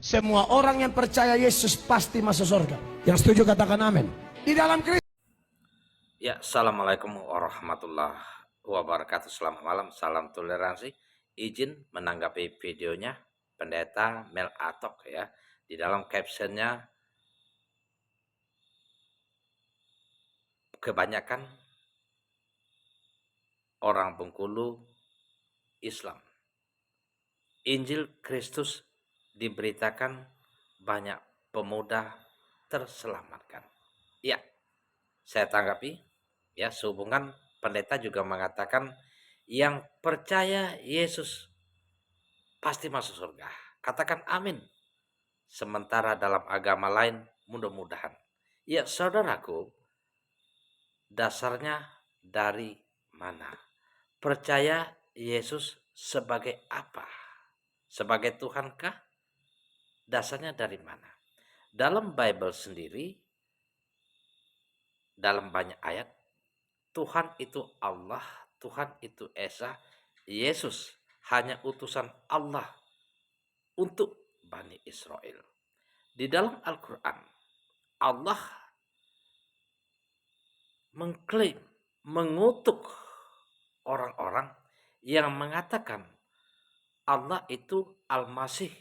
Semua orang yang percaya Yesus pasti masuk surga. Yang setuju katakan amin. Di dalam Kristus. Ya, assalamualaikum warahmatullahi wabarakatuh. Selamat malam, salam toleransi. Izin menanggapi videonya Pendeta Mel Atok ya. Di dalam captionnya, kebanyakan orang Bengkulu Islam. Injil Kristus diberitakan, banyak pemuda terselamatkan. Ya, saya tanggapi ya, sehubungan pendeta juga mengatakan yang percaya Yesus pasti masuk surga. Katakan amin. Sementara dalam agama lain mudah-mudahan. Ya saudaraku, dasarnya dari mana? Percaya Yesus sebagai apa? Sebagai Tuhankah? Dasarnya dari mana? Dalam Bible sendiri, dalam banyak ayat, Tuhan itu Allah, Tuhan itu Esa, Yesus hanya utusan Allah untuk Bani Israel. Di dalam Al-Quran, Allah mengklaim, mengutuk orang-orang yang mengatakan Allah itu Al-Masih,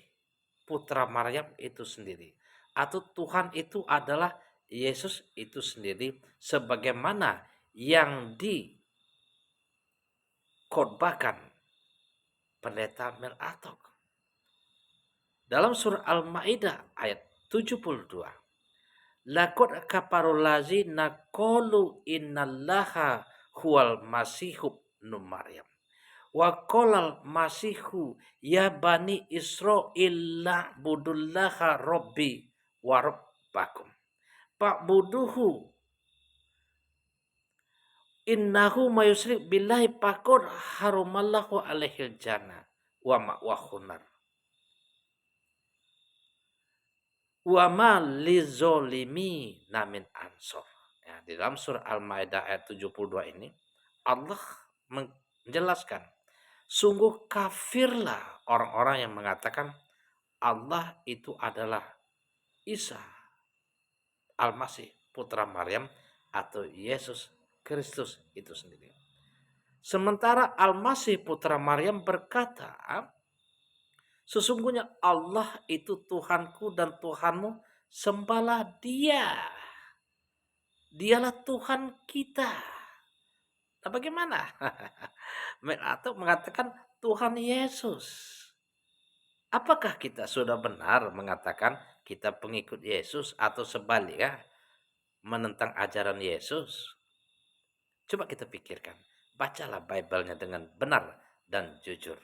putra Maryam itu sendiri. Atau Tuhan itu adalah Yesus itu sendiri, sebagaimana yang dikhotbahkan Pendeta Mel Atok dalam surah Al-Maidah ayat 72. Laqad kafarul ladzina qalu innallaha huwal masihu ibnu Maryam. Wa qalal masihu ya bani Israil budullaha rabbi wa rabbakum. Fa'buduhu innahu mayusrik billahi faqad haramallahu alaihil jannah wa ma'wahu nar. Wa ma lizolimi namin ansor. Ya, di dalam surah Al-Maidah ayat 72 ini Allah menjelaskan, sungguh kafirlah orang-orang yang mengatakan Allah itu adalah Isa Al-Masih, putra Maryam, atau Yesus Kristus itu sendiri. Sementara Al-Masih putra Maryam berkata, sesungguhnya Allah itu Tuhanku dan Tuhanmu, sembahlah Dia. Dialah Tuhan kita. Nah, bagaimana? Atau mengatakan Tuhan Yesus. Apakah kita sudah benar mengatakan kita pengikut Yesus atau sebaliknya menentang ajaran Yesus? Coba kita pikirkan. Bacalah Bible-nya dengan benar dan jujur.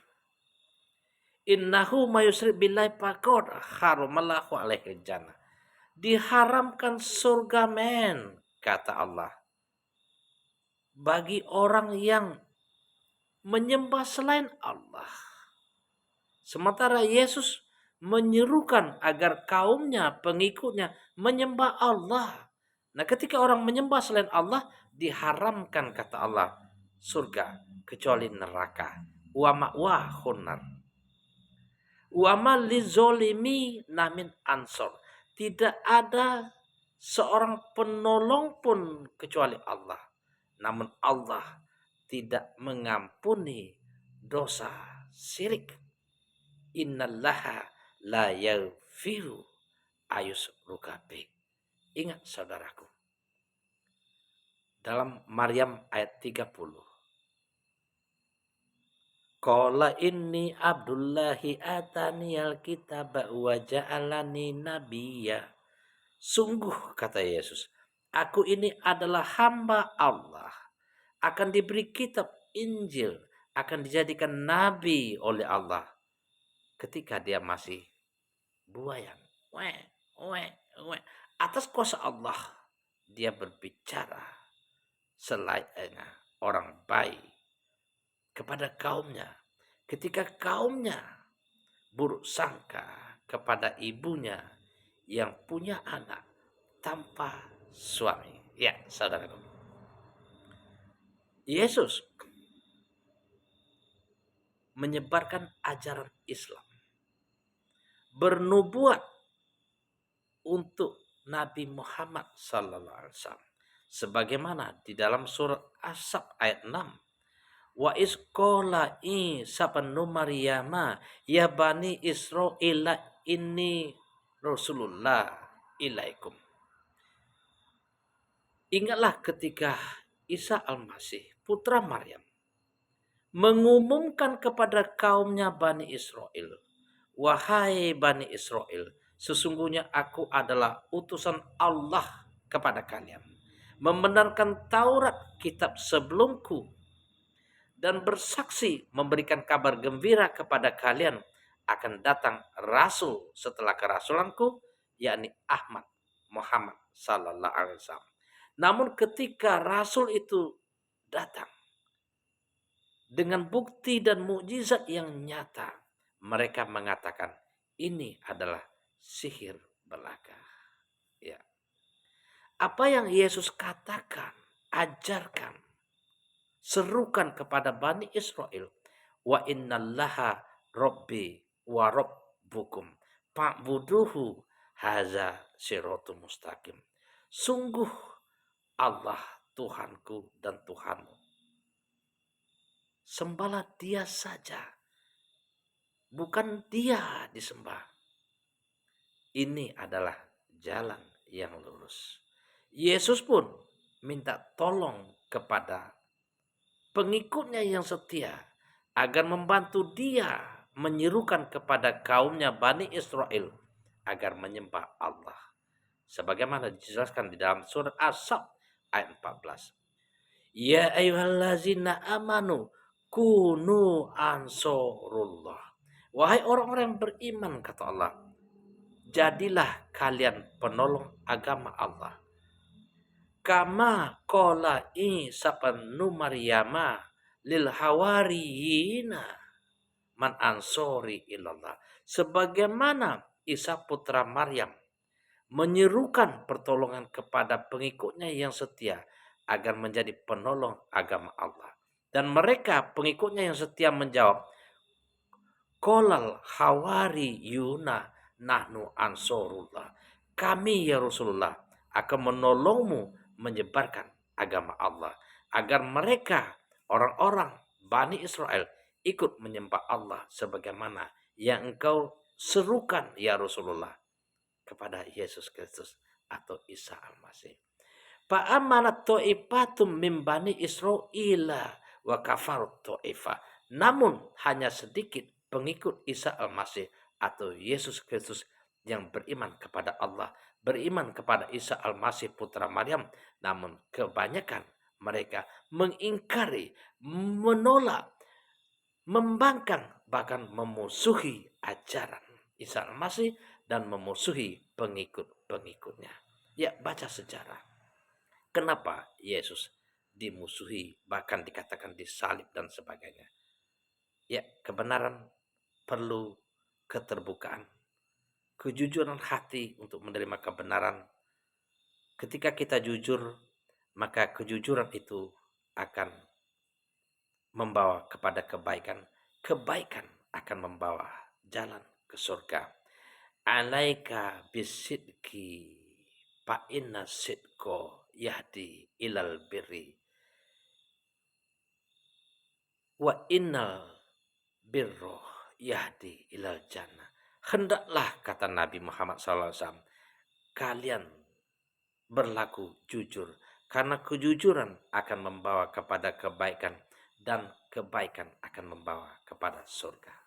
Innahu mayusrik billahi faqad haramallahu alaihi jannah. Diharamkan surga men, kata Allah, bagi orang yang menyembah selain Allah. Sementara Yesus menyerukan agar kaumnya, pengikutnya menyembah Allah. Nah, ketika orang menyembah selain Allah, diharamkan, kata Allah, surga kecuali neraka. Wa ma'wahun nar. Wa ma lizolimi namin ansor. Tidak ada seorang penolong pun kecuali Allah. Namun Allah tidak mengampuni dosa syirik. Innallaha la yaghfiru ayusyraka bih. Ingat saudaraku, dalam Maryam ayat 30. Qala inni abdullahi ataniyal kitaba wa ja'alani nabiyya. Sungguh, kata Yesus, aku ini adalah hamba Allah, akan diberi kitab Injil, akan dijadikan nabi oleh Allah ketika dia masih buayan. Atas kuasa Allah dia berbicara selainnya orang baik kepada kaumnya. Ketika kaumnya buruk sangka kepada ibunya yang punya anak tanpa suami. Ya, saudaraku, Yesus menyebarkan ajaran Islam, bernubuat untuk Nabi Muhammad sallallahu alaihi wasallam. Sebagaimana di dalam surat As-Sab ayat 6. Wa isqala Isa bin Maryama ya bani Israila inni Rasulullah ilaikum. Ingatlah ketika Isa al-Masih, putra Maryam, mengumumkan kepada kaumnya Bani Israel, wahai Bani Israel, sesungguhnya aku adalah utusan Allah kepada kalian, membenarkan Taurat kitab sebelumku, dan bersaksi memberikan kabar gembira kepada kalian akan datang Rasul setelah kerasulanku, yakni Ahmad Muhammad sallallahu alaihi wasallam. Namun ketika Rasul itu datang dengan bukti dan mukjizat yang nyata, mereka mengatakan ini adalah sihir belaka. Ya. Apa yang Yesus katakan, ajarkan, serukan kepada Bani Israel, wa innallaha rabbi wa rabbukum fa'buduhu haza siratul mustaqim. Sungguh Allah Tuhanku dan Tuhanmu. Sembahlah Dia saja. Bukan Dia disembah. Ini adalah jalan yang lurus. Yesus pun minta tolong kepada pengikutnya yang setia agar membantu Dia menyerukan kepada kaumnya Bani Israel agar menyembah Allah. Sebagaimana dijelaskan di dalam surat As-Sab ayat 14. Ya ayyuhallazina amanu kunu ansurullah. Wahai orang-orang yang beriman, kata Allah, jadilah kalian penolong agama Allah. Kama qala Isa bin Maryama lil hawariyina man ansori ilallah. Sebagaimana Isa putra Maryam menyerukan pertolongan kepada pengikutnya yang setia agar menjadi penolong agama Allah. Dan mereka pengikutnya yang setia menjawab, Qolal hawari yuna nahnu ansorullah. Kami ya Rasulullah akan menolongmu menyebarkan agama Allah. Agar mereka orang-orang Bani Israel ikut menyembah Allah sebagaimana yang engkau serukan ya Rasulullah kepada Yesus Kristus atau Isa al-Masih. Fa'amanat ta'ifatum min Bani Israila wa kafarut ta'ifah. Namun hanya sedikit pengikut Isa al-Masih atau Yesus Kristus yang beriman kepada Allah, beriman kepada Isa al-Masih putra Maryam. Namun kebanyakan mereka mengingkari, menolak, membangkang, bahkan memusuhi ajaran Isa al-Masih dan memusuhi pengikut-pengikutnya. Ya, baca sejarah. Kenapa Yesus dimusuhi, bahkan dikatakan disalib dan sebagainya. Ya, kebenaran perlu keterbukaan, kejujuran hati untuk menerima kebenaran. Ketika kita jujur, maka kejujuran itu akan membawa kepada kebaikan. Kebaikan akan membawa jalan ke surga. Alaika bisidki fa inna sidqo yahdi ilal birri wa innal birro yahdi ilal jannah. Hendaklah, kata Nabi Muhammad SAW, kalian berlaku jujur, karena kejujuran akan membawa kepada kebaikan dan kebaikan akan membawa kepada surga.